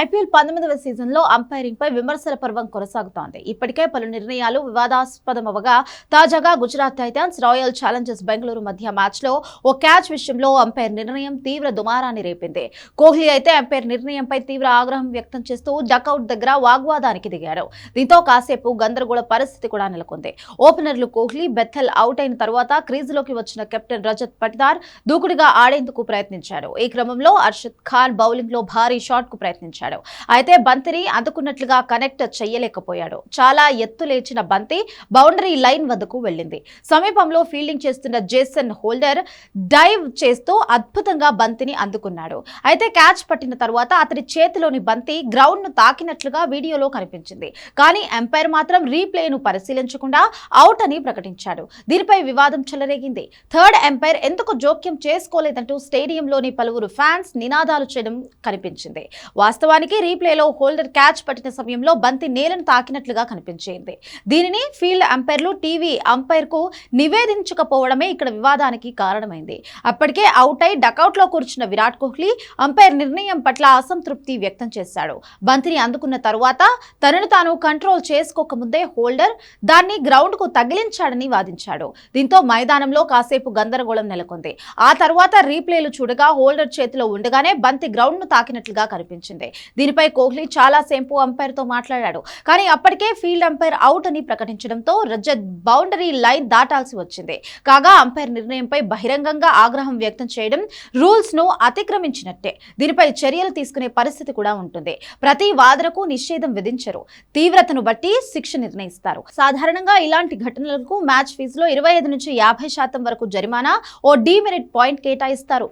IPL 19వ సీజన్లో umpiring పై విమర్శల పర్వం కొనసాగుతోంది. ఇప్పటికే పలు నిర్ణయాలు వివాదాస్పదమవగా తాజాగా Gujarat Titans royal Challengers Bengaluru మధ్య మ్యాచ్లో ఓ క్యాచ్ విషయంలో అంపైర్ నిర్ణయం తీవ్ర దుమారాన్ని రేపింది. కోహ్లీ అయితే అంపైర్ నిర్ణయంపై తీవ్ర ఆగ్రహం వ్యక్తం చేస్తూ డకౌట్ దగ్గర వాగ్వాదానికి దిగాడు. దీంతో కాసేపు గందరగోళ పరిస్థితి కూడా నెలకొంది. ఓపెనర్లు కోహ్లీ, బెథెల్ అవుట్ అయిన తర్వాత క్రీజులోకి వచ్చిన కెప్టెన్ రజత్ పటిదార్ దూకుడుగా ఆడేందుకు ప్రయత్నించాడు. ఈ క్రమంలో అర్షద్ ఖాన్ బౌలింగ్ లో భారీ షాట్ కు ప్రయత్నించాడు. అయితే బంతిని అందుకున్నట్లుగా కనెక్ట్ చేయలేకపోయాడు. చాలా ఎత్తు లేచిన బంతి బౌండరీ లైన్ వద్దకు వెళ్ళింది. సమీపంలో ఫీల్డింగ్ చేస్తున్న జేసన్ హోల్డర్ డైవ్ చేస్తూ అద్భుతంగా బంతిని అందుకున్నాడు. అయితే క్యాచ్ పట్టిన తర్వాత అతడి చేతిలోని బంతి గ్రౌండ్ ను తాకినట్లుగా వీడియోలో కనిపించింది. కానీ అంపైర్ మాత్రం రీప్లేను పరిశీలించకుండా అవుట్ అని ప్రకటించాడు. దీనిపై వివాదం చెలరేగింది. థర్డ్ అంపైర్ ఎందుకు జోక్యం చేసుకోలేదంటూ స్టేడియంలోని పలువురు ఫ్యాన్స్ నినాదాలు చేయడం కనిపించింది. వాస్తవానికి రీప్లేలో హోల్డర్ క్యాచ్ పట్టిన సమయంలో బంతి నేలను తాకినట్లుగా కనిపించింది. దీనిని ఫీల్డ్ అంపైర్లు టీవీ అంపైర్ కు నివేదించకపోవడమే ఇక్కడ వివాదానికి కారణమైంది. అప్పటికే అవుట్ అయి డకౌట్ లో కూర్చున్న విరాట్ కోహ్లీ అంపైర్ నిర్ణయం పట్ల అసంతృప్తి వ్యక్తం చేశాడు. బంతిని అందుకున్న తరువాత తనను తాను కంట్రోల్ చేసుకోకముందే హోల్డర్ దాన్ని గ్రౌండ్ కు తగిలించాడని వాదించాడు. దీంతో మైదానంలో కాసేపు గందరగోళం నెలకొంది. ఆ తర్వాత రీప్లేలు చూడగా హోల్డర్ చేతిలో ఉండగానే బంతి గ్రౌండ్ ను తాకినట్లుగా కనిపించింది. దీనిపై కోహ్లీ చాలా సేపు అంపైర్ తో మాట్లాడాడు. కానీ అప్పటికే ఫీల్డ్ అంపైర్ అవుట్ అని ప్రకటించడంతో రజత్ బౌండరీ లైన్ దాటాల్సి వచ్చింది. కాగా అంపైర్ నిర్ణయంపై బహిరంగంగా ఆగ్రహం వ్యక్తం చేయడం రూల్స్ ను అతిక్రమించినట్టే. దీనిపై చర్యలు తీసుకునే పరిస్థితి కూడా ఉంటుంది. ప్రతి వాదనకు నిషేధం విధించరు, తీవ్రతను బట్టి శిక్ష నిర్ణయిస్తారు. సాధారణంగా ఇలాంటి ఘటనలకు మ్యాచ్ ఫీజులో 25 నుంచి 50% వరకు జరిమానా, ఓ డీమెరిట్ పాయింట్ కేటాయిస్తారు.